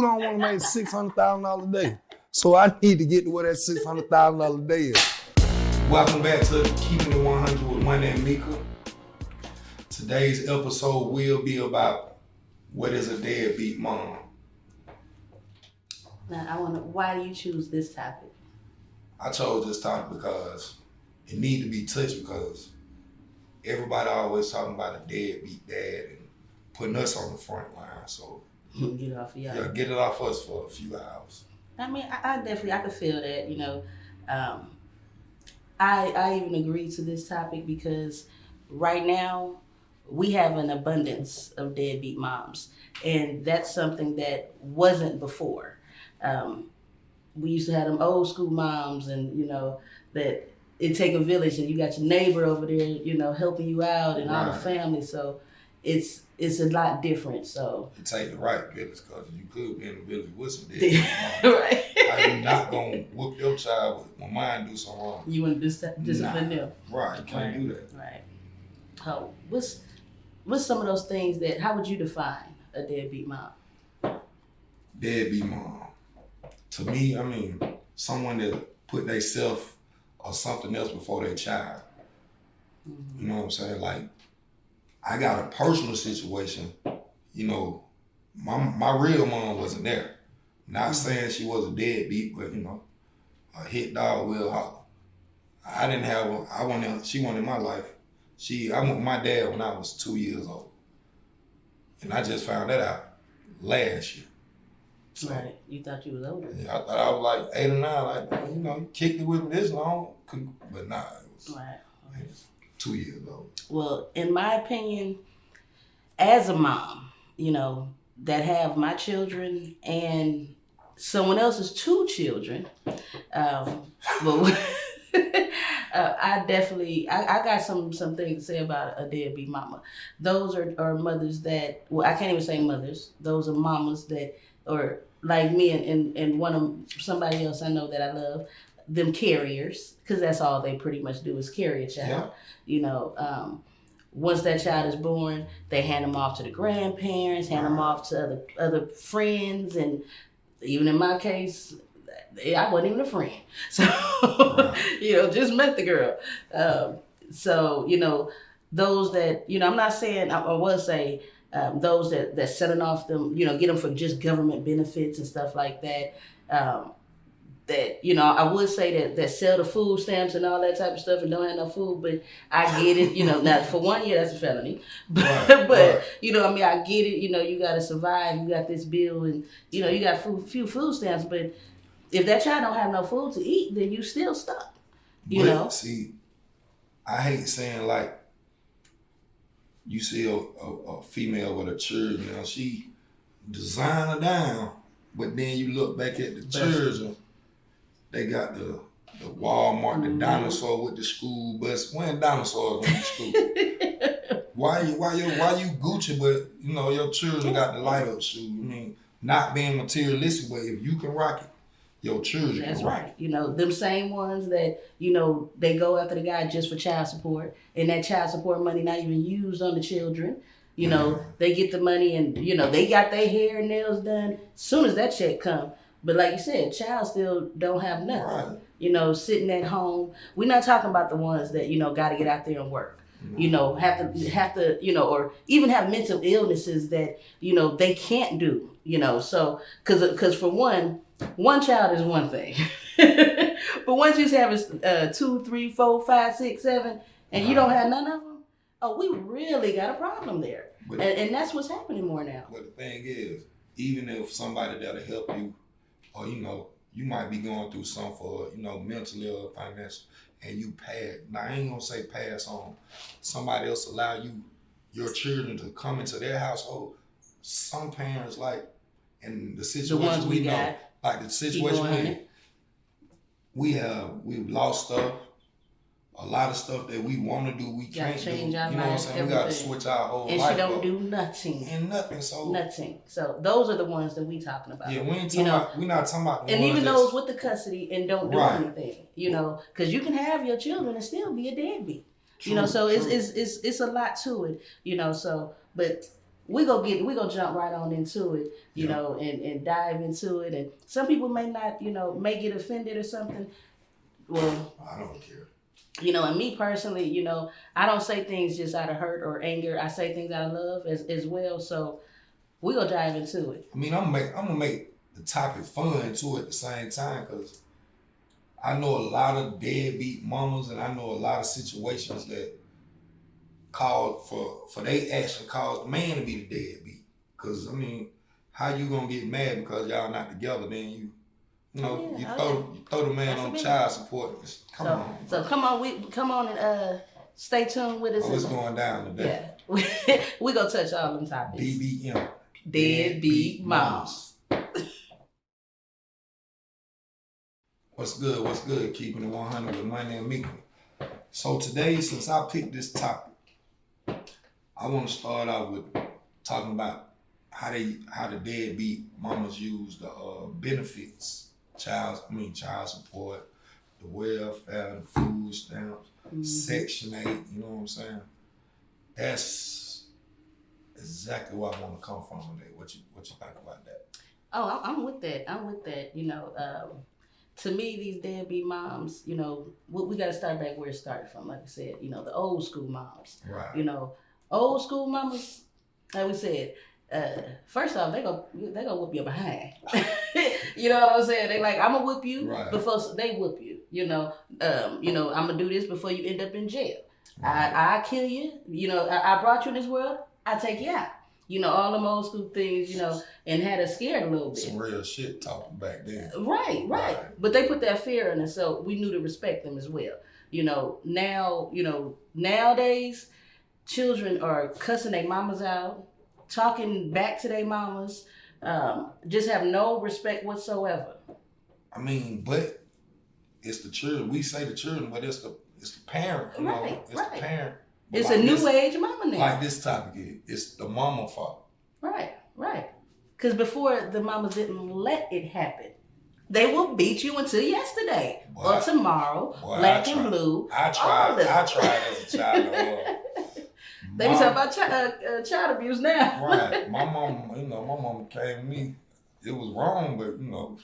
don't want to make $600,000 a day. So I need to get to where that $600,000 a day is. Welcome back to Keeping It 100 with Money and Meka. Today's episode will be about what is a deadbeat mom. Now, why do you choose this topic? I chose this topic because it needs to be touched because everybody always talking about a deadbeat dad and putting us on the front line. So get it off of y'all. Yeah, get it off us for a few hours. I mean, I definitely could feel that, I even agree to this topic because right now we have an abundance of deadbeat moms, and that's something that wasn't before. We used to have them old school moms, and that it take a village, and you got your neighbor over there, helping you out, and all the family. So it's a lot different. So it take the right village, because you could be in a village with some deadbeat moms. Right. I'm not gonna whoop your child when mine do something wrong. You want to discipline them. Right, you can't do that. Right. So what's some of those things how would you define a deadbeat mom? Deadbeat mom. To me, I mean, someone that put themselves or something else before their child. Mm-hmm. You know what I'm saying? Like, I got a personal situation, my real mom wasn't there. Not saying she was a deadbeat, but a hit dog will holler. I didn't have she wasn't in my life. I went with my dad when I was 2 years old. And I just found that out last year. So, right. You thought you was older. Yeah, I thought I was like 8 or 9, like, you kicked it with me this long. But nah, it was, right. It was 2 years old. Well, in my opinion, as a mom, that have my children and someone else's 2 children, I definitely, I got some things to say about a deadbeat mama. Those are mothers that, well, I can't even say mothers. Those are mamas that, or like me and one of somebody else I know that I love, them carriers, because that's all they pretty much do is carry a child. Yeah. Once that child is born, they hand them off to the grandparents, hand them off to other friends, and even in my case, I wasn't even a friend. So, just met the girl. Those that, I'm not saying, I will say, those that setting off them, get them for just government benefits and stuff like that. I would say that sell the food stamps and all that type of stuff and don't have no food, but I get it, now for 1 year, that's a felony. But, I get it, you got to survive, you got this bill and, you got few food stamps, but if that child don't have no food to eat, then you still stuck, See, I hate saying like, you see a female with a children, she design her down, but then you look back at the children, they got the Walmart, the dinosaur with the school bus. When dinosaurs went to school? Why you Gucci, but your children got the light up shoes? I mean, not being materialistic, but if you can rock it, your children That's can rock right. it. Them same ones that, they go after the guy just for child support, and that child support money not even used on the children. They get the money and, they got their hair and nails done soon as that check come. But like you said, child still don't have nothing. Right. Sitting at home. We're not talking about the ones that, got to get out there and work. Mm-hmm. Have to, or even have mental illnesses that, they can't do, So, because for one child is one thing. But once you have 2, 3, 4, 5, 6, 7, and you don't have none of them, we really got a problem there. And that's what's happening more now. But the thing is, even if somebody that'll help you, or you might be going through something for, mentally or financial, and you pass. Now, I ain't gonna say pass on. Somebody else allow your children to come into their household. Some parents, like, in the situation we know, like the situation we've lost stuff. A lot of stuff that we want to do, we can't do. You know what I'm saying? We got to switch our whole life. And she don't do nothing. And nothing. So nothing. So those are the ones that we talking about. Yeah, we ain't talking about. We're not talking about. And even those with the custody and don't do anything. Because you can have your children and still be a deadbeat. True, so it's a lot to it. So but we go jump right on into it, you know, and dive into it. And some people may not, you know, may get offended or something. Well, I don't care. You know, and me personally, you know, I don't say things just out of hurt or anger. I say things out of love as well. So we gonna dive into it. I mean, I'm gonna make the topic fun too at the same time, because I know a lot of deadbeat mamas, and I know a lot of situations that called for they action caused the man to be the deadbeat. Because I mean, how you gonna get mad because y'all not together? Then you know, you throw the man on child support. Come on. So come on and stay tuned with us. What's going down today? Yeah, we gonna touch all them topics. DBM. Deadbeat Moms. What's good? What's good? Keeping it 100 with Money and Meka. So today, since I picked this topic, I want to start out with talking about how the deadbeat mamas use the benefits, child support, the welfare, the food stamps, Section 8. You know what I'm saying? That's exactly where I want to come from today. What you think about that? Oh, I'm with that. You know, to me, these deadbeat moms, you know, we got to start back where it started from. Like I said, you know, the old school moms. Right. You know, old school mamas, like we said, first off, they go whoop you behind. You know what I'm saying? They like, I'm gonna whoop you before they whoop you. You know, I'm gonna do this before you end up in jail. Right. I kill you. You know, I brought you in this world. I take you out. You know, all them old school things, you know, and had us scared a little bit. Some real shit talking back then. Right. But they put that fear in us, so we knew to respect them as well. You know, now, you know, nowadays, children are cussing their mamas out, talking back to their mamas, just have no respect whatsoever. I mean, but it's the children. We say the children, but it's the parent. You know, it's the parent. It's like a new age mama now. Like this topic it's the mama fault. Right. Because before, the mamas didn't let it happen. They will beat you until yesterday or tomorrow, black and blue. I tried as a child. They be talking about child abuse now. Right. My mom came to me. It was wrong, but you know,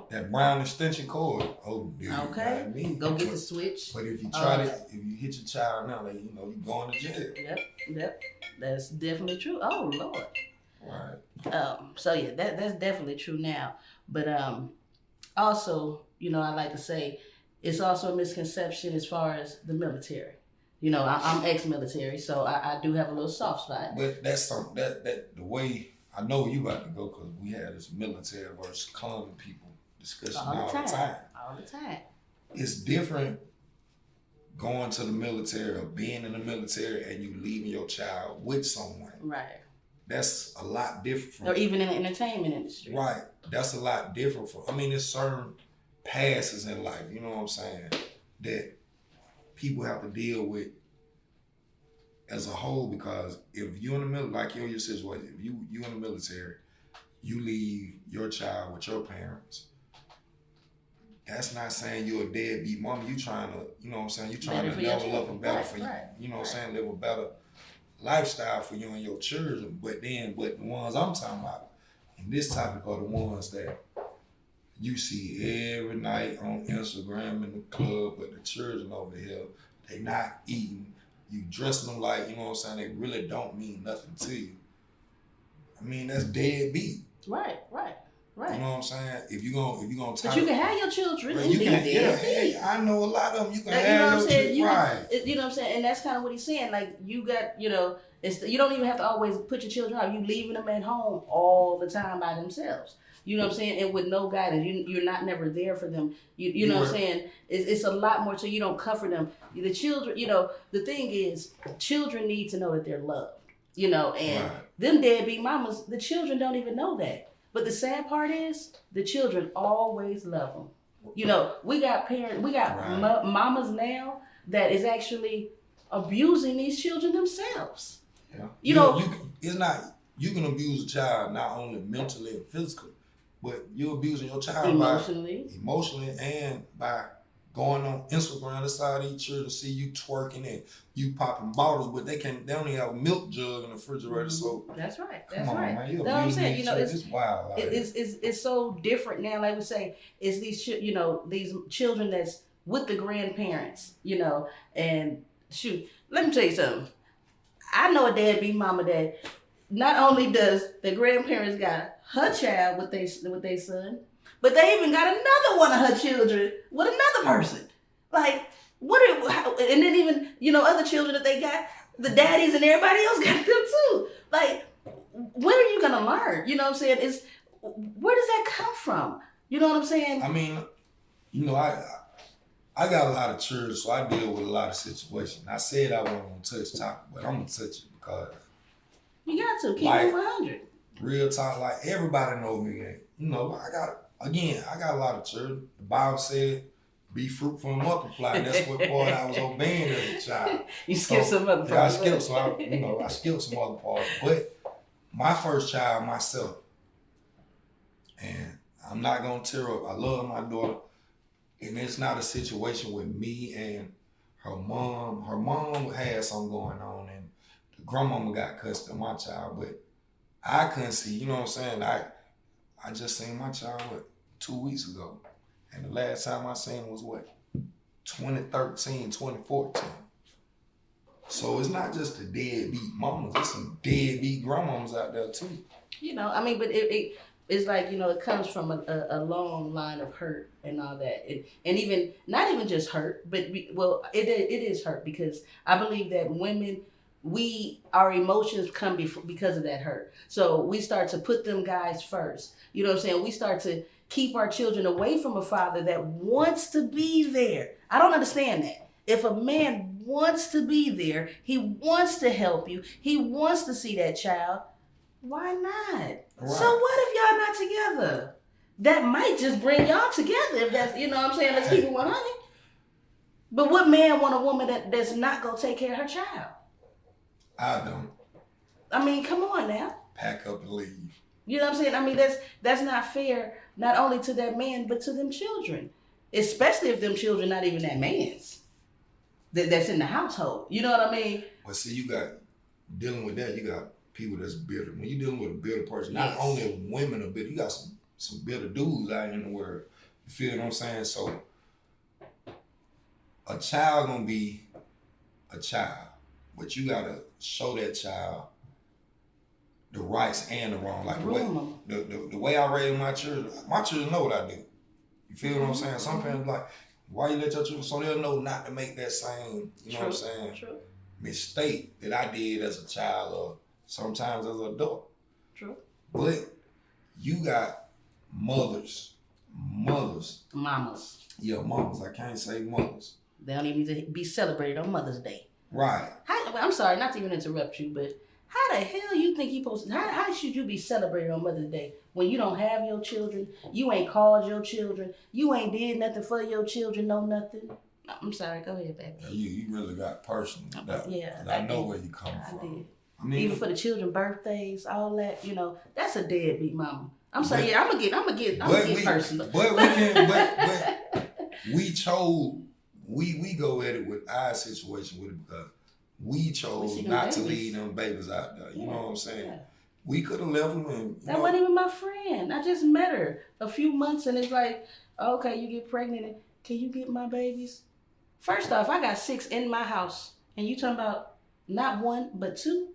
that brown extension cord. Oh, dude. Okay. Go get the switch. But if you try if you hit your child now, like, you know, you going to jail. Yep. That's definitely true. Oh Lord. Right. So yeah, that's definitely true now. But also, you know, I like to say it's also a misconception as far as the military. You know, I'm ex-military, so I do have a little soft spot. But that's something that the way I know you about to go, because we had this military versus common people discussion all the time. All the time. It's different going to the military or being in the military and you leaving your child with someone. Right. That's a lot different. Or even in the entertainment industry. Right. That's a lot different. There's certain passes in life, you know what I'm saying, that people have to deal with as a whole, because if you in the military, like your situation, if you in the military, you leave your child with your parents. That's not saying you're a deadbeat mom. You trying to, you know what I'm saying, you trying to level up and better for you. You know what I'm saying, live a better lifestyle for you and your children. But the ones I'm talking about in this topic are the ones that you see every night on Instagram in the club, but the children over here, they not eating. You dressing them like, you know what I'm saying, they really don't mean nothing to you. I mean, that's deadbeat. Right. You know what I'm saying? If you gonna but you can have your children and be deadbeat. I know a lot of them. You can have you know what I'm saying? children. Right. You know what I'm saying? And that's kind of what he's saying. Like, you got, you know, you don't even have to always put your children out. You leaving them at home all the time by themselves. You know what I'm saying? And with no guidance, you're not never there for them. You know what I'm saying? It's a lot more, so you don't comfort them. The children, you know, the thing is, children need to know that they're loved. You know, and them deadbeat mamas, the children don't even know that. But the sad part is, the children always love them. You know, we got mamas now that is actually abusing these children themselves. Yeah. You know, you can abuse a child not only mentally and physically, but you're abusing your child emotionally and by going on Instagram, that's how these children see you twerking and you popping bottles, but they don't even have a milk jug in the refrigerator. So that's right. come on, man. That's what I'm saying. You know, it's wild. It's so different now. Like we say, it's these these children that's with the grandparents. You know, and shoot, let me tell you something. I know a deadbeat mama that not only does the grandparents got her child with their son, but they even got another one of her children with another person. Like, and then even, other children that they got, the daddies and everybody else got them too. Like, when are you going to learn? You know what I'm saying? Where does that come from? You know what I'm saying? I mean, I got a lot of children, so I deal with a lot of situations. I said I wasn't going to touch topic, but I'm going to touch it because... You got to. Keep it 100. Real talk, like everybody knows me. I got a lot of children. The Bible said, be fruitful and multiply. That's what part I was obeying as a child. You skipped some other parts. Yeah, I skipped, I skipped some other parts. But my first child, myself, and I'm not going to tear up. I love my daughter. And it's not a situation with me and her mom. Her mom had something going on, and the grandmama got custody of my child, but I couldn't see, you know what I'm saying? I just seen my child, 2 weeks ago. And the last time I seen him was 2013, 2014. So it's not just the deadbeat mamas, there's some deadbeat grandmamas out there too. But it's like, it comes from a long line of hurt and all that. And even, not even just hurt, but, it is hurt because I believe that women, our emotions come because of that hurt. So we start to put them guys first. You know what I'm saying? We start to keep our children away from a father that wants to be there. I don't understand that. If a man wants to be there, he wants to help you, he wants to see that child, why not? Right. So what if y'all not together? That might just bring y'all together if that's, you know what I'm saying? Let's keep it 100. But what man want a woman that's not going to take care of her child? I don't. I mean, come on now. Pack up and leave. You know what I'm saying? I mean, that's not fair, not only to that man, but to them children. Especially if them children not even that man's. That's in the household. You know what I mean? But see, dealing with that, you got people that's bitter. When you're dealing with a bitter person, not only women are bitter, you got some bitter dudes out in the world. You feel what I'm saying? So, a child gonna be a child. But you gotta show that child the rights and the wrong. Like the way I raise my children know what I do. You feel what I'm saying? Some parents like, why you let your children, so they'll know not to make that same, you know what I'm saying, mistake that I did as a child or sometimes as an adult. True. But you got mothers. Mamas. Yeah, mamas. I can't say mothers. They don't even need to be celebrated on Mother's Day. Right. I'm sorry, not to even interrupt you, but how the hell you think how should you be celebrated on Mother's Day when you don't have your children, you ain't called your children, you ain't did nothing for your children, no nothing? I'm sorry, go ahead, baby. Yeah, you really got personal with that. Yeah. I know where you come from. Did. I mean, even for the children's birthdays, all that, that's a deadbeat mama. I'm sorry, I'm gonna get personal. But we chose. We go at it with our situation with it because we chose not to leave them babies out there. You know what I'm saying? Yeah. We could have left them and... That wasn't even my friend. I just met her a few months and it's like, okay, you get pregnant and can you get my babies? First off, I got 6 in my house and you talking about not 1, but 2?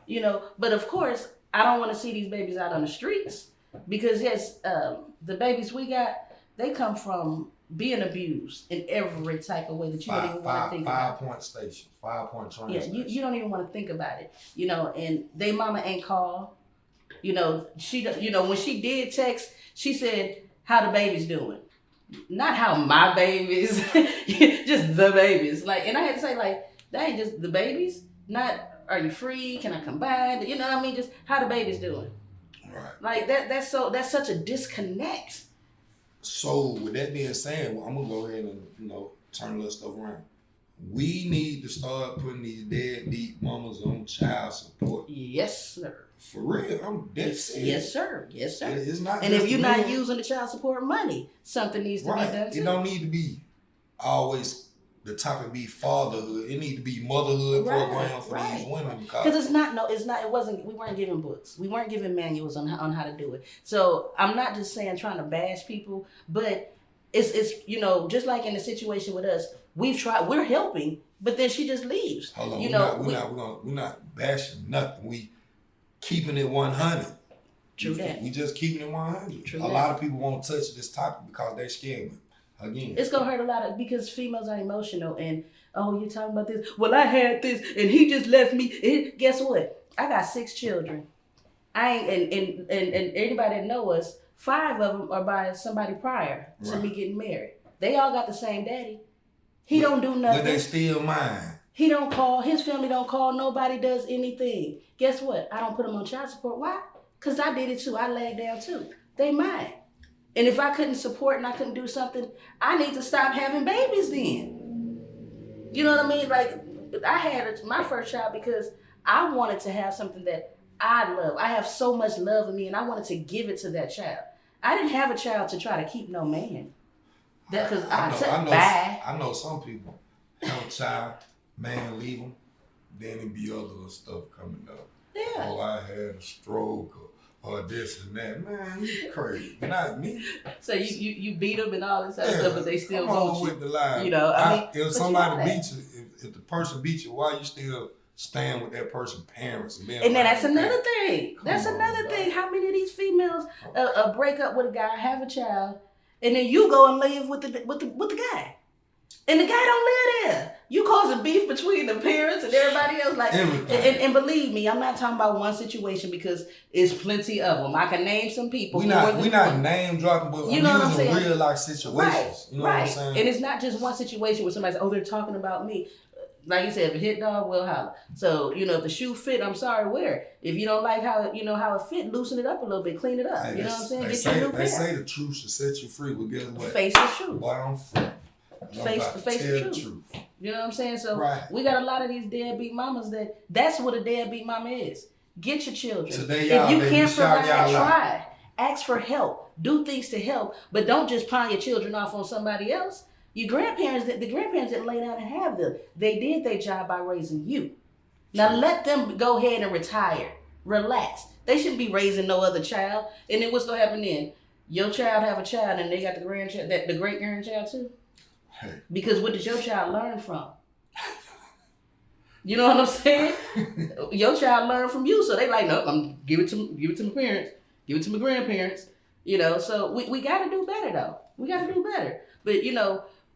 Yeah. But of course, I don't want to see these babies out on the streets because the babies we got, they come from being abused in every type of way that you don't even want to think about. 5-point station, 5-point train station. Yeah, you don't even want to think about it, and they mama ain't called. She, when she did text, she said, how the baby's doing. Not how my babies, just the babies. And I had to say, that ain't just the babies. Not, are you free? Can I come by? You know what I mean? Just how the baby's doing. Right. That's such a disconnect. So with that being said, I'm gonna go ahead and turn a little stuff around. We need to start putting these deadbeat mamas on child support. Yes, sir. For real, I'm dead serious. Yes, sir. Yes, sir. It's not. And if you're not using the child support money, something needs to be done too. It don't need to be always the topic be fatherhood. It need to be motherhood program for these women because it wasn't. We weren't giving books. We weren't giving manuals on how to do it. So I'm not just saying trying to bash people, but it's just like in the situation with us, we've tried. We're helping, but then she just leaves. Hold on, we're not bashing nothing. We keeping it 100. True that. We just keeping it 100. True a lot of people won't touch this topic because they're scared. Again, it's gonna hurt a lot because females are emotional and you're talking about this. Well, I had this and he just left me. Guess what? I got 6 children. I ain't and anybody that know us, 5 of them are by somebody prior to me getting married. They all got the same daddy. He don't do nothing. But they still mine. He don't call. His family don't call. Nobody does anything. Guess what? I don't put them on child support. Why? Because I did it too. I laid down too. They mine. And if I couldn't support and I couldn't do something, I need to stop having babies then. You know what I mean? Like, I had my first child because I wanted to have something that I love. I have so much love in me and I wanted to give it to that child. I didn't have a child to try to keep no man. That because I know some people have a child, man leave them, then it be other stuff coming up. Yeah. Oh, I had a stroke or this and that. Man, you crazy. Not me. So you beat them and all this other stuff, but they still want you. With the line. You know, I mean, if somebody beats you, if the person beats you, why you still stand with that person's parents? And then that's another thing. That's another thing. How many of these females break up with a guy, have a child, and then you go and live with the guy, and the guy don't live there. You causing beef between the parents and everybody else. Like, and believe me, I'm not talking about one situation because it's plenty of them. I can name some people. We not name dropping, but you know what I'm saying? Real life situations. Right, you know what I'm saying? And it's not just one situation where somebody's they're talking about me. Like you said, if it hit dog, we'll holler. So, if the shoe fit, I'm sorry, wear it. If you don't like how it fit, loosen it up a little bit, clean it up. Hey, you know what I'm saying? Get your new pair. They say the truth should set you free, but guess what? Face the truth. Boy, I'm free. Face the truth. You know what I'm saying? So we got a lot of these deadbeat mamas that's what a deadbeat mama is. Get your children. Today, if you can't provide, try. Ask for help. Do things to help, but don't just pawn your children off on somebody else. The grandparents didn't lay down and have them. They did their job by raising you. Now let them go ahead and retire. Relax. They shouldn't be raising no other child. And then what's gonna happen then? Your child have a child and they got the great grandchild too? Hey. Because what did your child learn from? You know what I'm saying? Your child learned from you, so they like, no, I'm give it to my parents, give it to my grandparents. So we gotta do better though. We gotta do better. But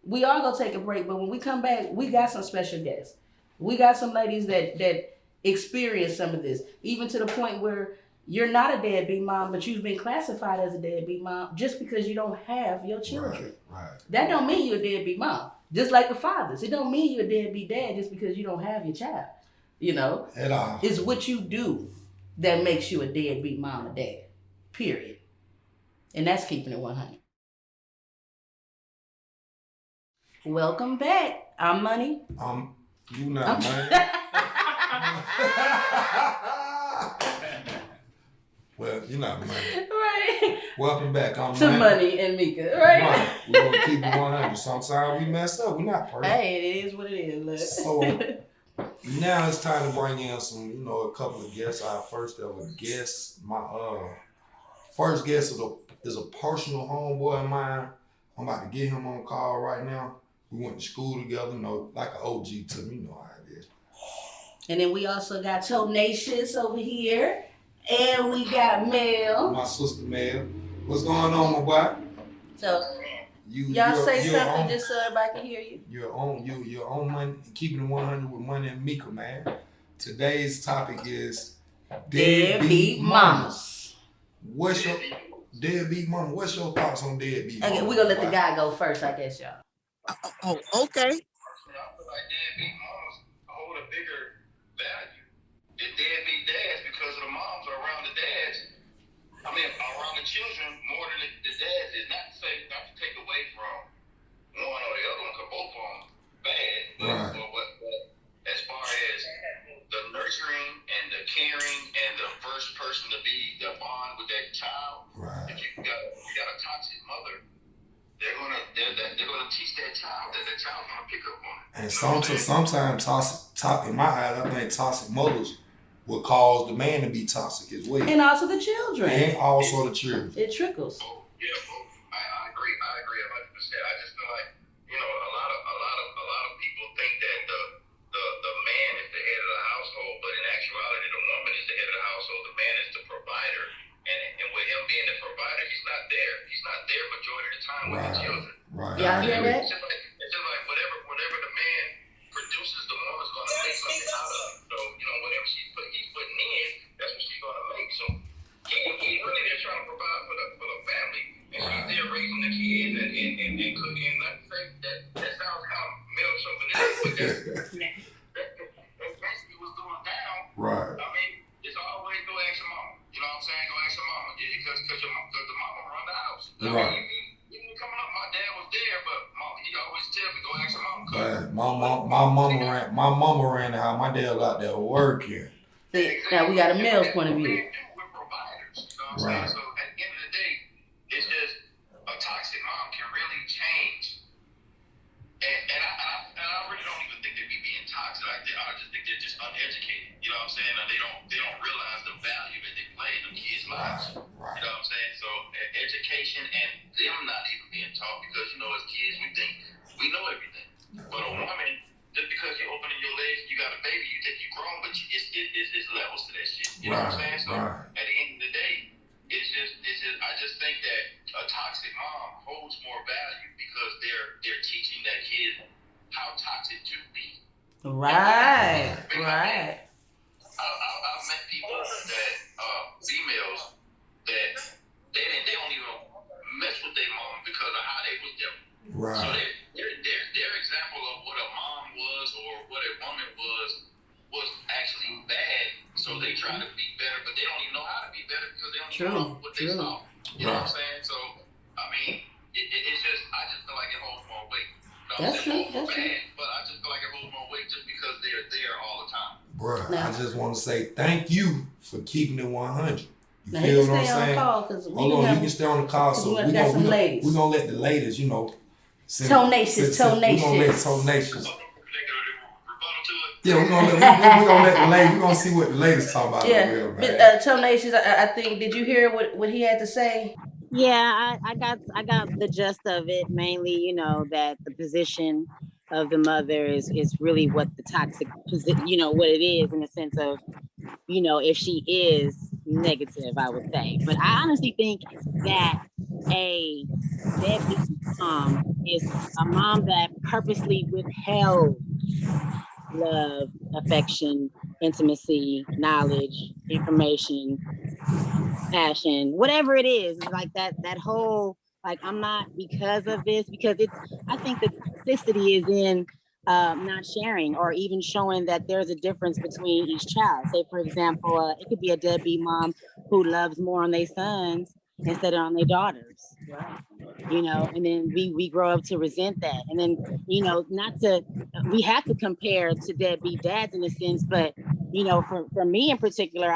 we are gonna take a break, but when we come back, we got some special guests. We got some ladies that experience some of this, even to the point where you're not a deadbeat mom, but you've been classified as a deadbeat mom just because you don't have your children. Right. That don't mean you're a deadbeat mom. Just like the fathers, it don't mean you're a deadbeat dad just because you don't have your child. At all. It's what you do that makes you a deadbeat mom or dad. Period. And that's keeping it 100. Welcome back. I'm Money. You not Money. Well, you're not Money. Right. Welcome back. To Money and Meka. Right. We're going to keep it 100. Sometimes we mess up. We're not perfect. Hey, it is what it is. Look. So now it's time to bring in some, a couple of guests. Our first ever guest. My first guest is a personal homeboy of mine. I'm about to get him on call right now. We went to school together, like an OG to me, how it is. And then we also got Tonascious over here. And we got Mel. My sister Mel. What's going on, my boy? So y'all say something just so everybody can hear you. You're on Money, keeping it 100 with Money and Meka, man. Today's topic is Deadbeat Mamas. What's your deadbeat mama? What's your thoughts on deadbeat mama? Okay, we're gonna let the guy go first, I guess, y'all. Oh, okay. I feel like deadbeat mamas hold a bigger value than deadbeat dads because of the moms are around the dads. Around the children more than the dads is. Not to take away from one or the other one, because both of them bad. But as far as the nurturing and the caring and the first person to be the bond with that child, if you got a toxic mother, they're gonna to teach that child that that child's gonna pick up on it. And sometimes toxic, in my eyes, I think toxic mothers will cause the man to be toxic as well. And also the children. And also the children. It trickles. I agree 100%. I just feel like, you know, a lot of people think that the man is the head of the household, but in actuality the woman is the head of the household. The man is the provider. And with him being the provider, he's not there. He's not there majority of the time with his children. Right. Y'all hear that? It's just like whatever the man produces, the woman's gonna make something out of it. So, you know, whatever he's putting in, that's what she's gonna make. So he's really there trying to provide for the family, and she's there raising the kids and cooking. And not to say that sounds kind of male chauvinistic, but that's basically what's going down. Right. I mean, it's always go ask your mama. You know what I'm saying? Go ask your mama, because the mama run the house. Right. I mean, even coming up, my dad was there, but he always tell me go ask your mama. Right. My mama ran the house. My dad was out there working. Now we got a male's point of view. We're providers. You know what I'm saying? So at the end of the day, it's just a toxic mom can really change. And I really don't even think they be being toxic like that. I just think they're just uneducated. You know what I'm saying? And they don't realize the value that they play in the kids' lives. Right. You know what I'm saying? So education and them not even being taught, because you know as kids we think we know everything. But a woman, just because you're opening your legs, you got a baby, you think you're grown, but it's levels to that shit. You know what I'm saying? So at the end of the day, it's just I just think that a toxic mom holds more value because they're teaching that kid how toxic to be. Right. I've met people that females that they don't even mess with their mom because of how they was dealt. Right. So their example of what a mom was or what a woman was actually bad. So they try to be better, but they don't even know how to be better because they don't even know what they saw. You know what I'm saying? So I mean, it's just I just feel like it holds more weight. That's true. But I just feel like it holds more weight just because they're there all the time. Bruh, I just want to say thank you for keeping it 100. You now feel what I'm saying? Hold on, you can stay on the call. So we're gonna let the ladies, you know. Tonascious. We're gonna let Tonascious. Yeah, we're gonna let the ladies. We're gonna see what the ladies talk about. Yeah, Tonascious. I think. Did you hear what he had to say? Yeah, I got the gist of it. Mainly, you know, that the position of the mother is really what the toxic position, you know, what it is in the sense of, you know, if she is negative, I would say. But I honestly think that a deadbeat mom is a mom that purposely withheld love, affection, intimacy, knowledge, information, passion, whatever it is. It's like that whole, like, I'm not because of this, because I think the toxicity is in not sharing or even showing that there's a difference between each child. Say, for example, it could be a deadbeat mom who loves more on their sons instead of on their daughters. Right. You know, and then we grow up to resent that. And then, you know, we have to compare to deadbeat dads in a sense, but, you know, for me in particular,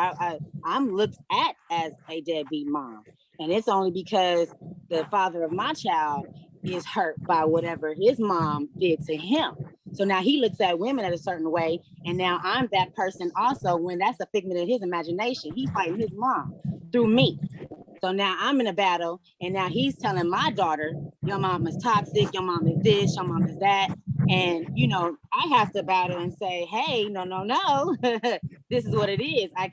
I'm looked at as a deadbeat mom. And it's only because the father of my child is hurt by whatever his mom did to him. So now he looks at women in a certain way. And now I'm that person also, when that's a figment of his imagination. He's fighting his mom through me. So now I'm in a battle, and now he's telling my daughter, your mom is toxic, your mom is this, your mom is that. And, you know, I have to battle and say, hey, no, this is what it is. I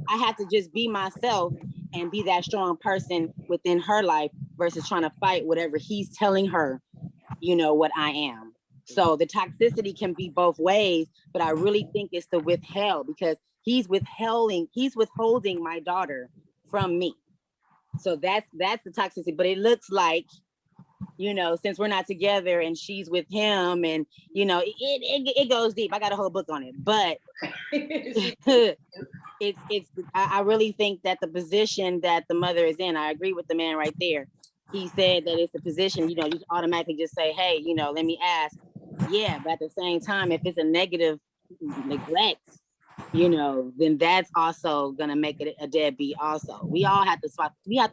have to just be myself and be that strong person within her life versus trying to fight whatever he's telling her, you know, what I am. So the toxicity can be both ways, but I really think it's the withheld, because he's withholding my daughter from me. So that's the toxicity. But it looks like, you know, since we're not together and she's with him, and, you know, it goes deep. I got a whole book on it, but I really think that the position that the mother is in, I agree with the man right there. He said that it's the position, you know, you automatically just say, hey, you know, let me ask. Yeah, but at the same time, if it's a negative neglect, you know, then that's also gonna make it a deadbeat also. We all have to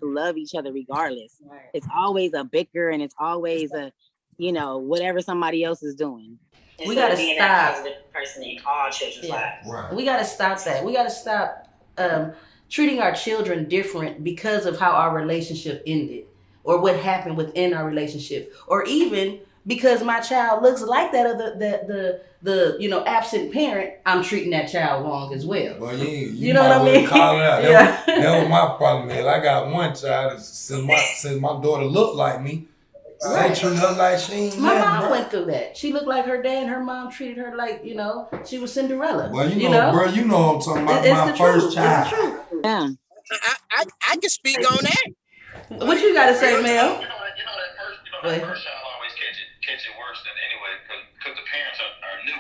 love each other regardless. Right. It's always a bicker, and it's always you know, whatever somebody else is doing. We gotta being stop. that positive person in all children's lives. Right. We gotta stop that. We gotta stop treating our children different because of how our relationship ended, or what happened within our relationship, or even because my child looks like that of the you know, absent parent. I'm treating that child wrong as well. Well, you know might what I well mean? call it out. Yeah. That was my problem, man. I got one child since my daughter looked like me. Right. They treat her like she ain't My nothing, mom bro. went through that. She looked like her dad, and her mom treated her like, you know, she was Cinderella. Well, you know, bro, you know I'm talking about it's my the first truth. child. It's the truth. Yeah. I can speak on that. What you gotta say, Mel? That first child always catch it worse than anyway, because the parents are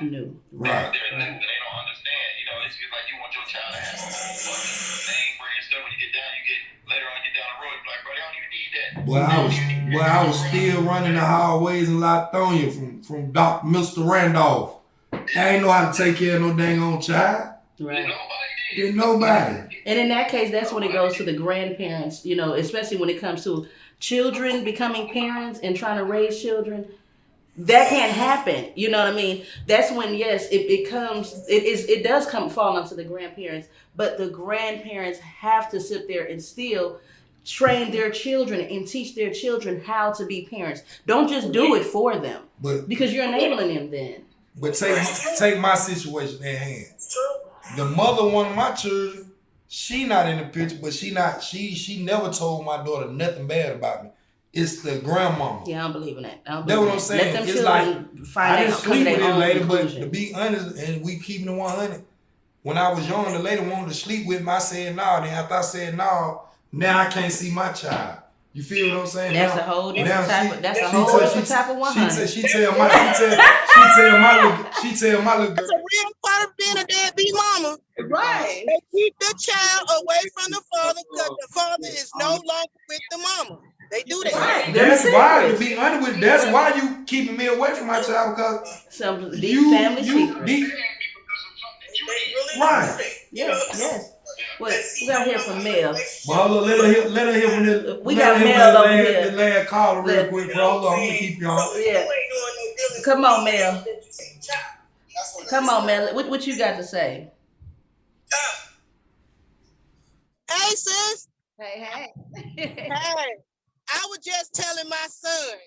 new. Right. They're new and they don't understand. You know, it's just like you want your child to have name brand stuff. When you get down, later on you get down the road, you're like, bro, they don't even need that. Well, I was still running the hallways in Latonia from Mr. Randolph. I ain't know how to take care of no dang on child. Right. Didn't nobody. And in that case, that's when it goes to the grandparents, you know, especially when it comes to children becoming parents and trying to raise children. That can't happen. You know what I mean? That's when, yes, it does fall onto the grandparents, but the grandparents have to sit there and still train their children and teach their children how to be parents. Don't just do it for them, because you're enabling them then. But take my situation at hand. The mother of one of my children, she not in the picture, but she never told my daughter nothing bad about me. It's the grandmama. Yeah, I don't believe in that. That's what I'm saying. Let them It's children like, find I didn't out, sleep with their this own lady, but conclusion. to be honest, and we keeping it 100, when I was young, the lady wanted to sleep with me. I said no. Then after I said no, now I can't see my child. You feel what I'm saying? That's now, a whole different type of. That's a she whole tell- different she- type of 100. She tell my little That's a real part of being a deadbeat mama. Right. They keep the child away from the father because the father is no longer with the mama. They do that. Right. That's why, to be honest with you, that's why you keeping me away from my child, because Some deep family secrets. Right. Yes. Well, we gotta hear from Mel. Well, hold on, let her hear from this. We got Mel over here. The last caller real quick, bro. Hold on, I'm gonna keep you on. Yeah. Come on, Mel. Come on, Mel. What you got to say? Hey, sis. Hey. Hey. I was just telling my son.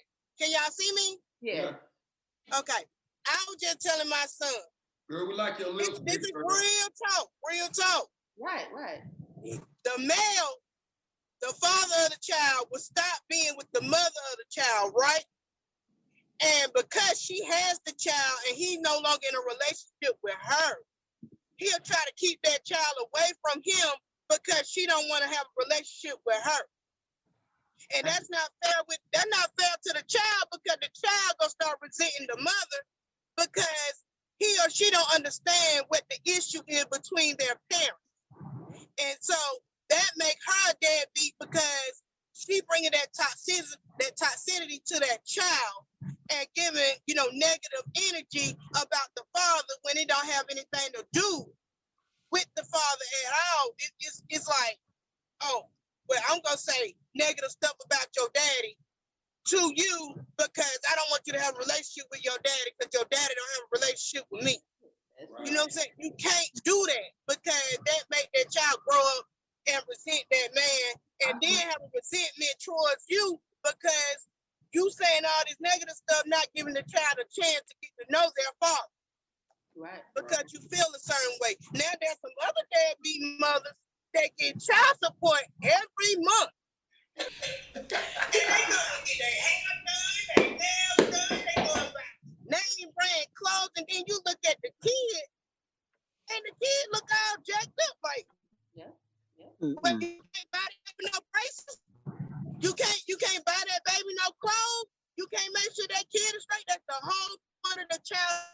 Can y'all see me? Yeah. Okay. I was just telling my son. Girl, we like your lips. This is real talk. Right. The male, the father of the child, will stop being with the mother of the child, right? And because she has the child and he's no longer in a relationship with her, he'll try to keep that child away from him because she don't want to have a relationship with her. And that's not fair to the child, because the child gonna start resenting the mother because he or she don't understand what the issue is between their parents. And so that make her a deadbeat because she bringing that toxicity to that child and giving, negative energy about the father when it don't have anything to do with the father at all. It's like, oh, well, I'm going to say negative stuff about your daddy to you because I don't want you to have a relationship with your daddy because your daddy don't have a relationship with me. Right. You know what I'm saying? You can't do that because that make that child grow up and resent that man and then have a resentment towards you because you saying all this negative stuff, not giving the child a chance to get to know their father. Right. Because you feel a certain way. Now there's some other deadbeat mothers that get child support every month. They gonna get their hair done, their nails done, they gonna buy name brand clothes, and then you look at the kid, and the kid look all jacked up like, but you can't buy that baby no braces. You can't buy that baby no clothes. You can't make sure that kid is straight. That's the whole point of the child.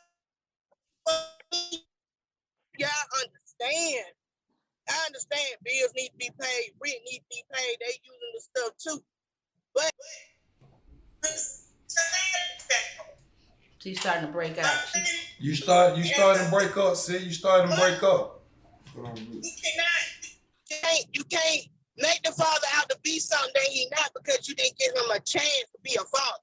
Y'all understand. I understand bills need to be paid, rent needs to be paid, they using the stuff too. But She's starting to break out. You starting to break up, sis. You starting to break up. You can't make the father out to be something that he not because you didn't give him a chance to be a father.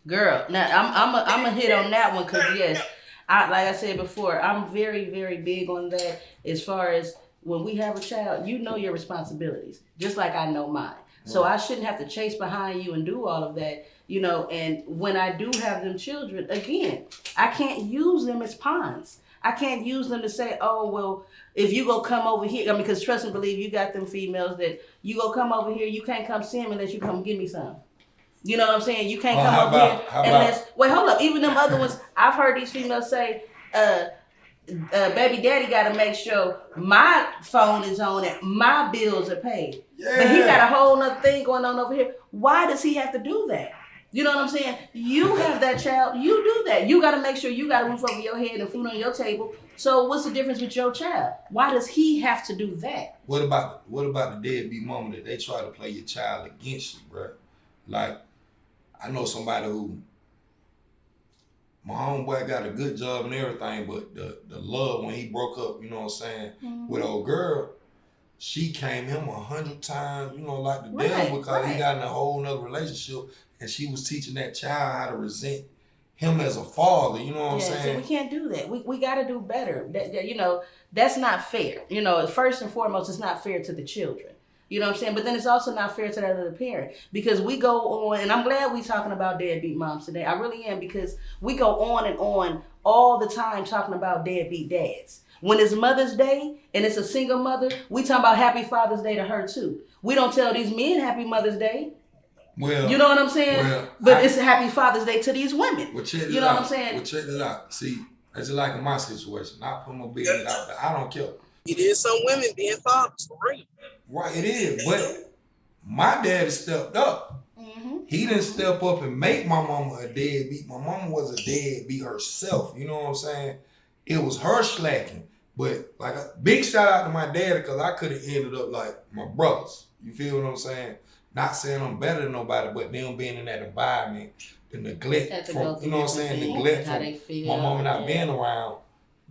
Girl. Now I'm a hit on that one because yes, like I said before, I'm very, very big on that. As far as when we have a child, you know your responsibilities, just like I know mine. So I shouldn't have to chase behind you and do all of that, you know. And when I do have them children, again, I can't use them as pawns. I can't use them to say, oh, well, if you go come over here, I mean, because trust and believe, you got them females that you go come over here, you can't come see them unless you come give me some. You know what I'm saying? You can't come over here unless, wait, hold up. Even them other ones, I've heard these females say, baby daddy got to make sure my phone is on and my bills are paid. Yeah. But he got a whole nother thing going on over here. Why does he have to do that? You know what I'm saying? You have that child, you do that. You got to make sure you got a roof over your head and food on your table. So what's the difference with your child? Why does he have to do that? What about the deadbeat mama that they try to play your child against you, bro? Like, I know somebody who, my homeboy got a good job and everything, but the love when he broke up, you know what I'm saying, with old girl, she came him 100 times, you know, like the devil, because he got in a whole nother relationship, and she was teaching that child how to resent him as a father, you know what I'm saying? So we can't do that. We got to do better. You know, that's not fair. You know, first and foremost, it's not fair to the children. You know what I'm saying? But then it's also not fair to that other parent, because we go on, and I'm glad we're talking about deadbeat moms today. I really am, because we go on and on all the time talking about deadbeat dads. When it's Mother's Day and it's a single mother, we talking about Happy Father's Day to her too. We don't tell these men Happy Mother's Day. Well, you know what I'm saying? But it's a Happy Father's Day to these women. Well, check you know what I'm saying? Well, check it out. See, it's like in my situation. Not put my business out there. I don't care. It is some women being fathers for real. Right, it is. But my daddy stepped up. Mm-hmm. He didn't step up and make my mama a deadbeat. My mama was a deadbeat herself. You know what I'm saying? It was her slacking. But like a big shout out to my daddy, because I could have ended up like my brothers. You feel what I'm saying? Not saying I'm better than nobody, but them being in that environment, the neglect from, you know what I'm saying? Neglect from my mama not being around.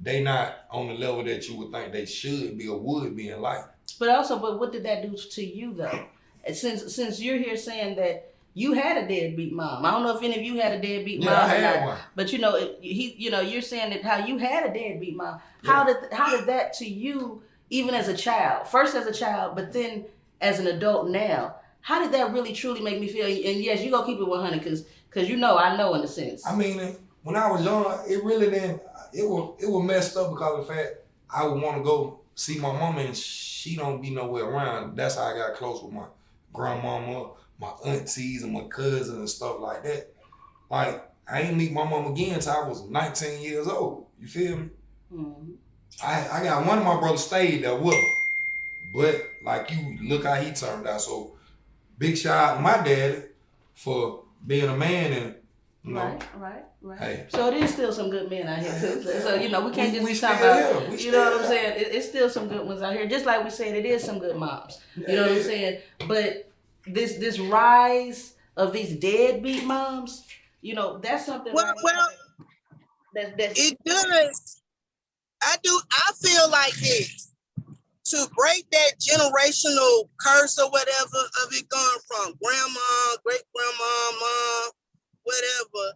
They not on the level that you would think they should be or would be in life. But what did that do to you though? Since you're here saying that you had a deadbeat mom. I don't know if any of you had a deadbeat mom. I had one. But you know, you're saying that how you had a deadbeat mom. Yeah. How did that to you, even as a child? First as a child, but then as an adult now. How did that really truly make me feel? And yes, you gonna keep it 100 because you know I know in a sense. I mean, when I was young, it really didn't. It was messed up because of the fact I would want to go see my mama and she don't be nowhere around. That's how I got close with my grandmama, my aunties, and my cousins and stuff like that. Like, I ain't meet my mom again until I was 19 years old. You feel me? Mm-hmm. I got one of my brothers stayed there with her. But, like, you look how he turned out. So, big shout out to my daddy for being a man and, you know. Right. Hey. So, it is still some good men out here, too. So, you know, we can't just be talking about, you know what I'm saying? It's still some good ones out here. Just like we said, it is some good moms. You know what I'm saying? But this rise of these deadbeat moms, you know, that's something. Well, it does. I feel like this. To break that generational curse or whatever of it going from grandma, great grandma, mom, whatever,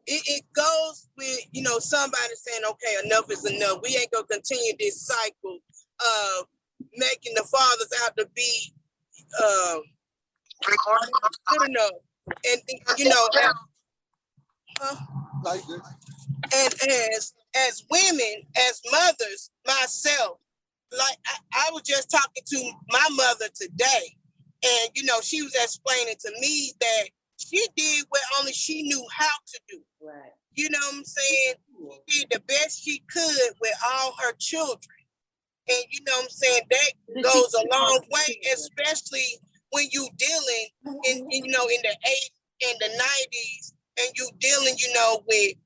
it goes with, you know, somebody saying, okay, enough is enough. We ain't gonna continue this cycle of making the fathers out to be good enough. And you know, and as women, as mothers, myself, like I was just talking to my mother today, and you know, she was explaining to me that she did what only she knew how to do. Right. You know what I'm saying? She did the best she could with all her children. And you know what I'm saying? That goes a long way, especially when you dealing in you know, in the 80s and the 90s, and you dealing, you know, with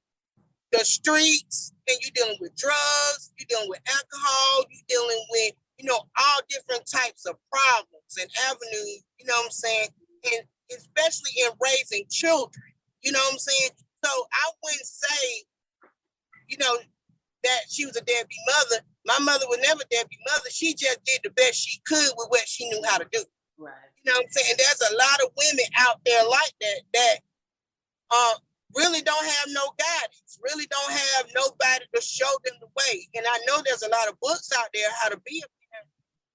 the streets, and you dealing with drugs, you dealing with alcohol, you dealing with, you know, all different types of problems and avenues, you know what I'm saying? And especially in raising children, you know what I'm saying? So I wouldn't say, you know, that she was a deadbeat mother. My mother was never a deadbeat mother. She just did the best she could with what she knew how to do. Right. You know what I'm saying? There's a lot of women out there like that really don't have no guidance, really don't have nobody to show them the way. And I know there's a lot of books out there how to be a parent,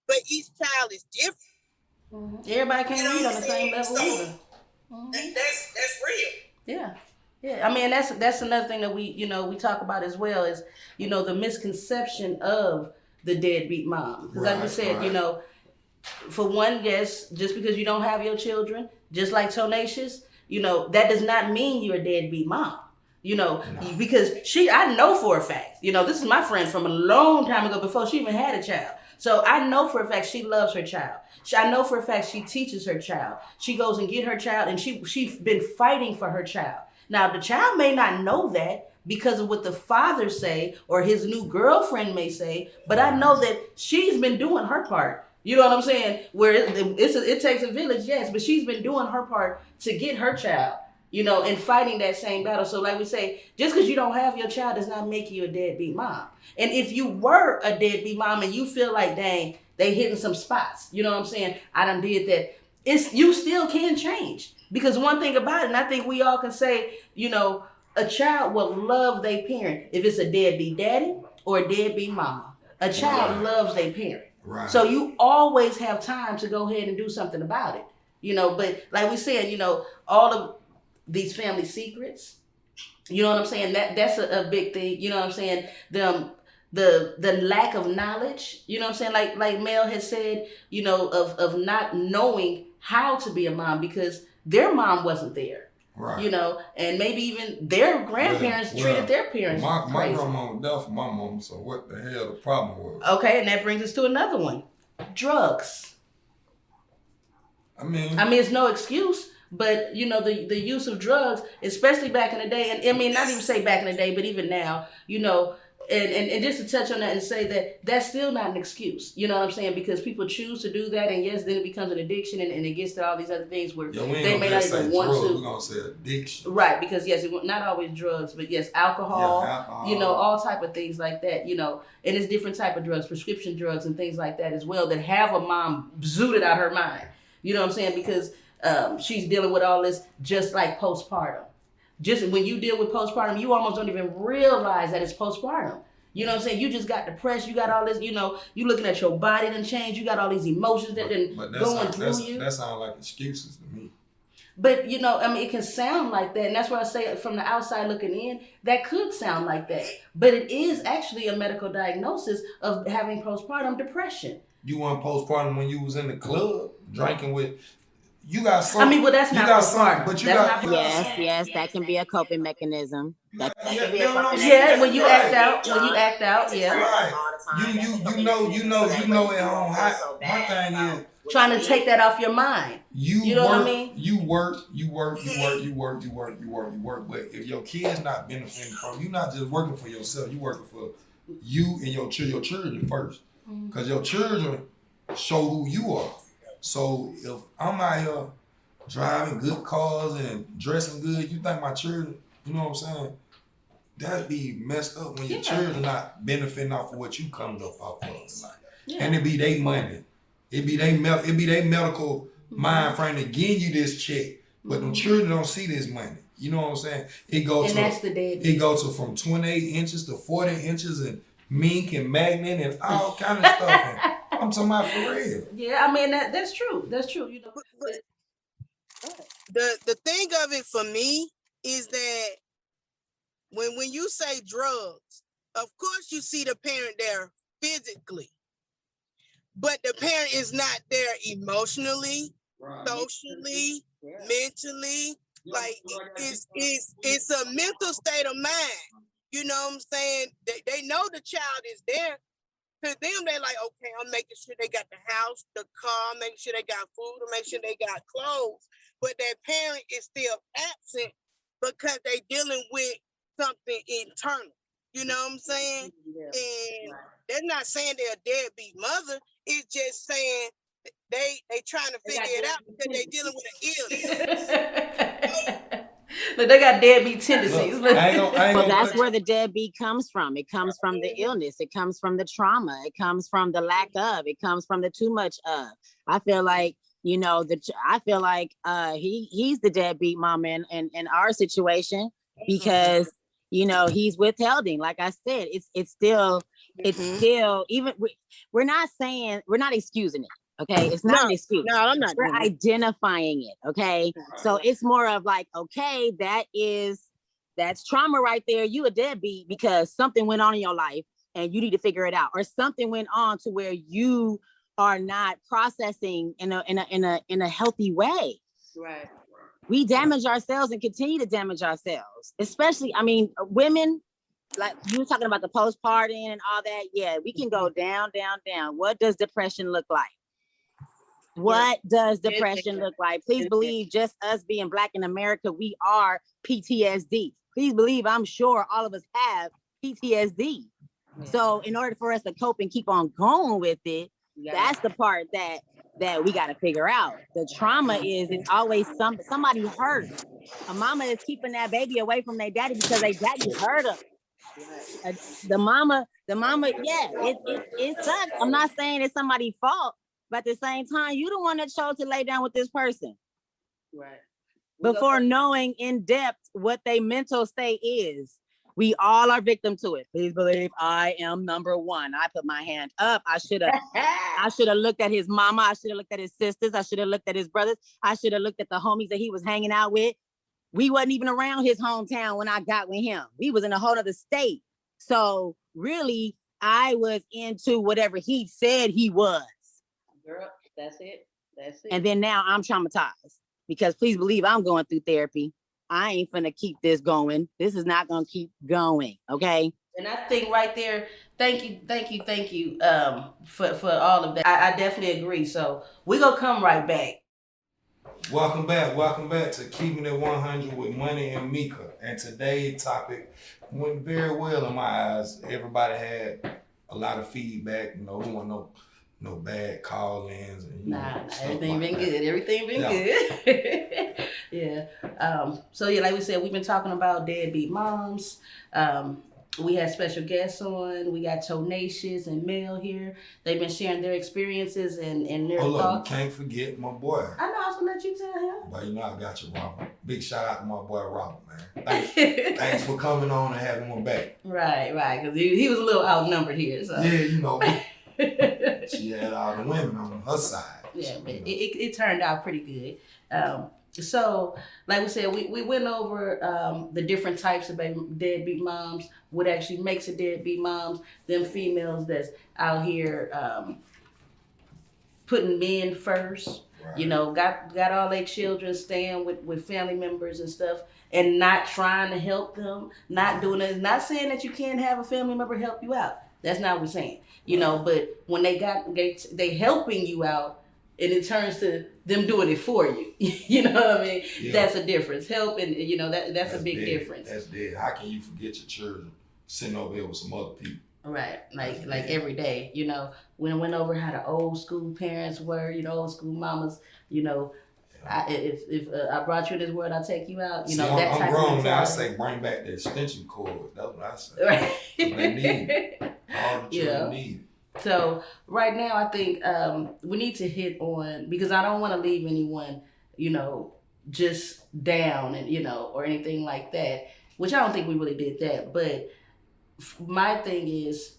but each child is different. Everybody can't read on the same level So, either. that's real. Yeah. Yeah, I mean that's another thing that we we talk about as well is the misconception of the deadbeat mom. Because like we said, for one, yes, just because you don't have your children, just like Tonascious, that does not mean you're a deadbeat mom. Because I know for a fact, this is my friend from a long time ago before she even had a child. So I know for a fact she loves her child. I know for a fact she teaches her child. She goes and get her child, and she's been fighting for her child. Now, the child may not know that because of what the father say or his new girlfriend may say, but I know that she's been doing her part. You know what I'm saying? Where it takes a village, yes, but she's been doing her part to get her child, and fighting that same battle. So like we say, just because you don't have your child does not make you a deadbeat mom. And if you were a deadbeat mom and you feel like, dang, they hitting some spots, you know what I'm saying? I done did that. You still can change. Because one thing about it, and I think we all can say, a child will love their parent if it's a deadbeat daddy or a deadbeat mama. A child loves their parent. Right. So you always have time to go ahead and do something about it. But like we said, all of these family secrets, you know what I'm saying? That's a big thing. You know what I'm saying? The lack of knowledge, you know what I'm saying? Like Mel has said, of not knowing how to be a mom because their mom wasn't there. Right. And maybe even their grandparents treated their parents my crazy. grandma was deaf for my mom, so what the hell the problem was? Okay, and that brings us to another one. Drugs. I mean it's no excuse, but the use of drugs, especially back in the day, and I mean not even say back in the day, but even now, and just to touch on that and say that that's still not an excuse. You know what I'm saying? Because people choose to do that, and yes, then it becomes an addiction, and it gets to all these other things where they may not even want to. We're gonna say addiction, right? Because yes, not always drugs, but yes, alcohol. All type of things like that. And it's different type of drugs, prescription drugs, and things like that as well that have a mom zooted out her mind. You know what I'm saying? Because she's dealing with all this just like postpartum. Just when you deal with postpartum, you almost don't even realize that it's postpartum. You know what I'm saying? You just got depressed. You got all this, you looking at your body done change. You got all these emotions that going through you. That sounds like excuses to me. But, it can sound like that. And that's why I say from the outside looking in, that could sound like that. But it is actually a medical diagnosis of having postpartum depression. You want postpartum when you was in the club drinking with... You got something. Well, that's not postpartum. But yes, that can be a coping mechanism. When you act out, yeah. Right. You know at home. My thing is trying to take that off your mind. You know what I mean? You work. But if your kid's not benefiting from, you're not just working for yourself. You working for you and your children first, because your children show who you are. So if I'm out here driving good cars and dressing good, you think my children, you know what I'm saying? That'd be messed up when your children not benefiting off of what you coming up off of. And it be their money. It be their medical mind frame to give you this check. But them children don't see this money. You know what I'm saying? It goes to from 28 inches to 40 inches and mink and magnet and all kind of stuff. And I'm talking about for real. Yeah, I mean that's true. That's true. The thing of it for me is that when you say drugs, of course you see the parent there physically, but the parent is not there emotionally, socially, mentally. Like it's a mental state of mind. You know what I'm saying? They know the child is there. To them, they like, okay, I'm making sure they got the house, the car, making sure they got food, and make sure they got clothes. But that parent is still absent because they dealing with something internal. You know what I'm saying? Yeah. And they're not saying they're a deadbeat mother. It's just saying they trying to figure it out because they dealing with an illness. Look, they got deadbeat tendencies. Well, that's where the deadbeat comes from. It comes from the illness. It comes from the trauma. It comes from the lack of. It comes from the too much of. I feel like you know, I feel like he's the deadbeat mom in our situation, because you know he's withholding. Like I said, it's still even we're not excusing it. Okay, it's not an excuse. No, I'm not. We're identifying it. Okay, so it's more of like, okay, that's trauma right there. You a deadbeat because something went on in your life and you need to figure it out, or something went on to where you are not processing in a healthy way. Right. We damage ourselves and continue to damage ourselves. Especially, I mean, women, like you were talking about the postpartum and all that. Yeah, we can go down, down, down. What does depression look like? What does depression look like? Please believe, just us being Black in America, we are PTSD. Please believe, I'm sure all of us have PTSD. Yeah. So in order for us to cope and keep on going with it, that's the part that we got to figure out. The trauma is it's always somebody hurt. A mama is keeping that baby away from their daddy because their daddy hurt them. The mama, yeah, it sucks. I'm not saying it's somebody's fault, but at the same time, you the one that chose to lay down with this person. Right. Before knowing in depth what their mental state is. We all are victim to it. Please believe I am number one. I put my hand up. I should have looked at his mama. I should have looked at his sisters. I should have looked at his brothers. I should have looked at the homies that he was hanging out with. We wasn't even around his hometown when I got with him. We was in a whole other state. So really, I was into whatever he said he was. Girl, that's it. And then now I'm traumatized because please believe I'm going through therapy. I ain't finna keep this going. This is not gonna keep going, okay? And I think right there, thank you, for all of that. I definitely agree. So we're gonna come right back. Welcome back to Keeping It 100 with Money and Meka. And today's topic went very well in my eyes. Everybody had a lot of feedback. You know, we want no bad call-ins. And, nah, everything been good. Everything been good. Yeah. So yeah, like we said, we've been talking about deadbeat moms. We had special guests on. We got Tonascious and Mel here. They've been sharing their experiences and their thoughts. You can't forget my boy. I know, I was gonna let you tell him. But you know I got you, Robert. Big shout out to my boy Robert, man. Thanks for coming on and having him back. Right, because he was a little outnumbered here. So. Yeah, you know. She had all the women on her side. Yeah, but it turned out pretty good. So, like we said, we went over the different types of deadbeat moms, what actually makes a deadbeat moms, them females that's out here putting men first, right. You know, got all their children staying with family members and stuff, and not trying to help them, not doing it. Not saying that you can't have a family member help you out. That's not what we're saying. You know, but when they helping you out, and it turns to them doing it for you. You know what I mean? Yeah. That's a difference. Help, and you know that's a big difference. That's dead. How can you forget your children sitting over here with some other people? Right, like every day. You know, when I went over how the old school parents were, you know, old school mamas. You know, yeah. If I brought you in this world, I'll take you out. You know, that type of mentality. I'm grown now. I say bring back the extension cord. That's what I say. Right. They need it. All the children need it. So right now, I think we need to hit on, because I don't want to leave anyone, you know, just down and, you know, or anything like that, which I don't think we really did that. But my thing is,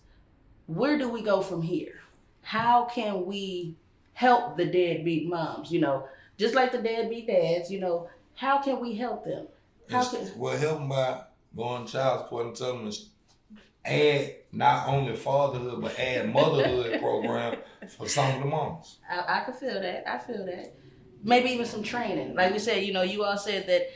where do we go from here? How can we help the deadbeat moms? You know, just like the deadbeat dads, you know, how can we help them? Help them by going to child support and tell them to add not only fatherhood, but add motherhood program for some of the moms. I can feel that. I feel that. Maybe even some training. Like we said, you know, you all said that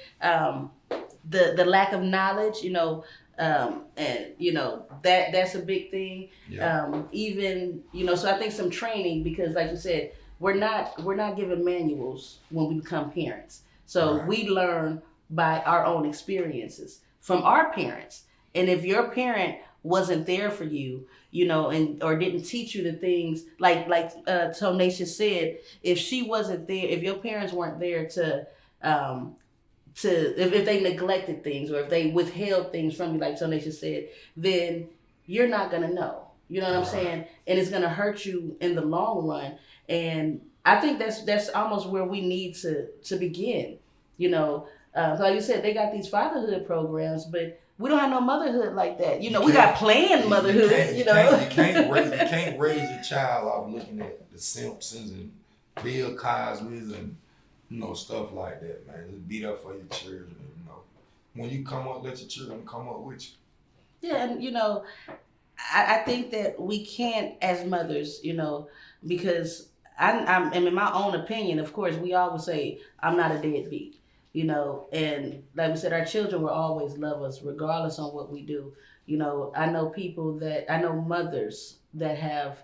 the lack of knowledge, you know, and you know, that's a big thing. Yeah. Even, you know, so I think some training, because like you said, we're not given manuals when we become parents. So right. We learn by our own experiences from our parents. And if your parent wasn't there for you, you know, or didn't teach you the things like Tonascious said, if she wasn't there, if your parents weren't there to if they neglected things, or if they withheld things from you, like Tonascious said, then you're not gonna know. You know what I'm saying? And it's gonna hurt you in the long run. And I think that's almost where we need to begin. You know, like you said, they got these fatherhood programs, but we don't have no motherhood like that. You know, we got planned motherhood. You can't raise your child off looking at the Simpsons and Bill Cosby's and stuff like that, man. Just be there for your children. When you come up, let your children come up with you. Yeah, and I think that we can't as mothers, because I'm in my own opinion, of course, we always say I'm not a deadbeat, and like we said, our children will always love us regardless on what we do. I know mothers that have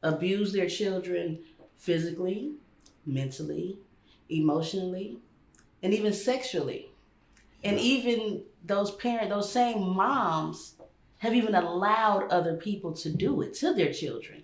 abused their children physically, mentally, emotionally, and even sexually. And even those same moms have even allowed other people to do it to their children.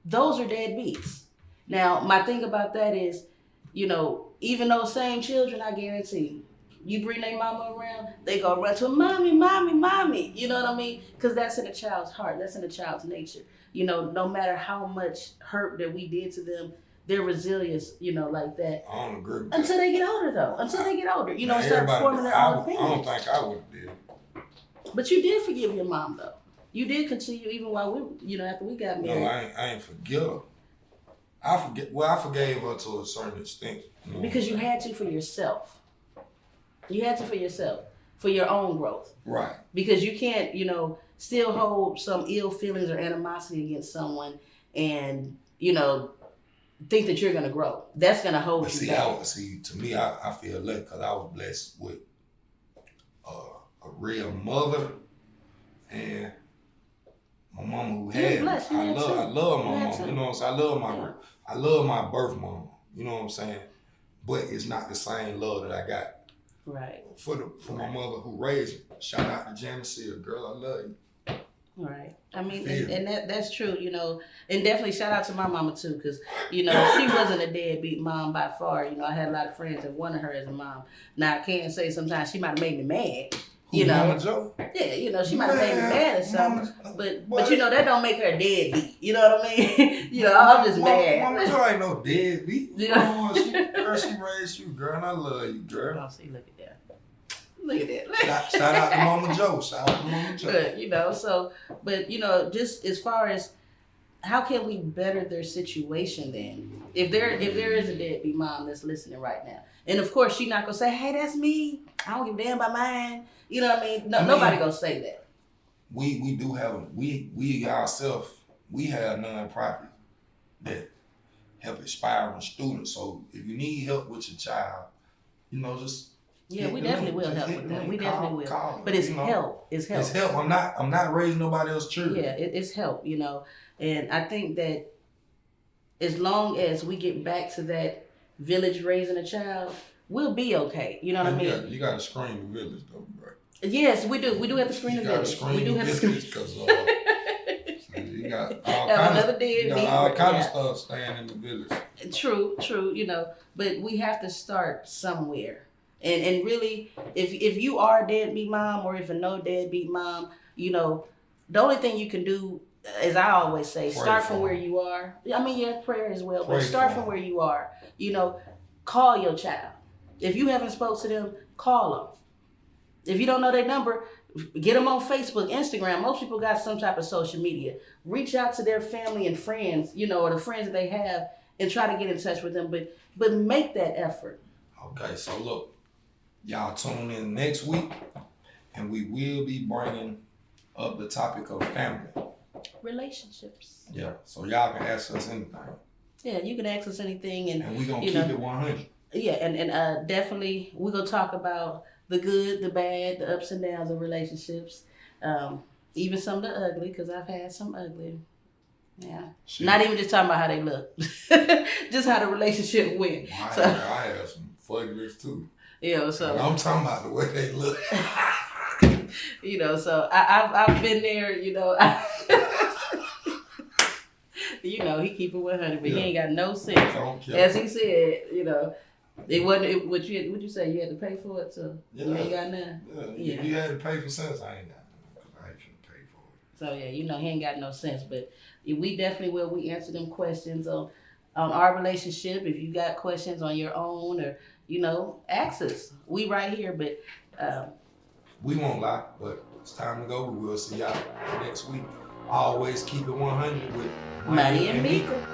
Those are deadbeats. Now, my thing about that is, even those same children, I guarantee you bring their mama around, they go run to mommy, mommy, mommy. You know what I mean? Because that's in a child's heart. That's in a child's nature. No matter how much hurt that we did to them, their resilience, like that. I don't agree with Until that. they get older, though. Until they get older, and start forming their I own opinions. don't think I would have did. But you did forgive your mom, though. You did continue even while we, after we got married. No, I ain't forgive her. I forgave her to a certain extent. Because you had to for yourself. You had to for yourself, for your own growth. Right. Because you can't, still hold some ill feelings or animosity against someone and, think that you're going to grow. That's going to hold you back. To me, I feel lucky because I was blessed with a real mother and my mama who had me. I love my mama. I love my birth mama. You know what I'm saying? But it's not the same love that I got. Right. For my mother who raised me. Shout out to Janice Hill. Girl, I love you. Right. I mean, and that's true, and definitely shout out to my mama too, because, she wasn't a deadbeat mom by far. I had a lot of friends that wanted her as a mom. Now, I can say sometimes she might have made me mad. Mama Joe? Yeah, she might have made me mad or something. But that don't make her a deadbeat. You know what I mean? I'm just mad. Mama Joe ain't no deadbeat. She raised you, girl, and I love you, girl. Oh, see, look at that. Look at that. Shout out to Mama Joe. But, just as far as how can we better their situation then? If there is a deadbeat mom that's listening right now. And of course, she's not going to say, hey, that's me. I don't give a damn about mine. You know what I mean? Nobody going to say that. We do have, we ourselves, we have nonprofits that help aspiring students. So if you need help with your child, just... Yeah, we definitely will help with that. We definitely will. But it's help. It's help. It's help. I'm not raising nobody else's children. Yeah, it's help, And I think that as long as we get back to that village raising a child, we'll be okay. You know what I mean? You got to screen the village, though, bro. Yes, we do. We do have to screen the village. We do have to screen because you got all kind of stuff staying in the village. True, but we have to start somewhere. And really, if you are a deadbeat mom or if a no deadbeat mom, the only thing you can do, as I always say, start from where you are. I mean, prayer as well, but start from where you are. Call your child. If you haven't spoke to them, call them. If you don't know their number, get them on Facebook, Instagram. Most people got some type of social media. Reach out to their family and friends, or the friends that they have, and try to get in touch with them. But make that effort. Okay, so look. Y'all tune in next week, and we will be bringing up the topic of family. Relationships. Yeah, so y'all can ask us anything. Yeah, you can ask us anything. And we're going to keep it 100. Yeah, and definitely we're going to talk about the good, the bad, the ups and downs of relationships. Even some of the ugly, because I've had some ugly. Yeah. Shit. Not even just talking about how they look. Just how the relationship went. I had some fugglers too. So I'm talking about the way they look. So I've been there. He keep it 100, but he ain't got no sense. As he said, it wasn't. Would you say you had to pay for it? So you ain't got none. Yeah. If you had to pay for sense, I ain't got none because I ain't finna pay for it. So he ain't got no sense. But we definitely will. We answer them questions on on our relationship. If you got questions on your own, or ask us. We right here, but we won't lie, but it's time to go. We will see y'all next week. Always keep it 100 with Money and Meka.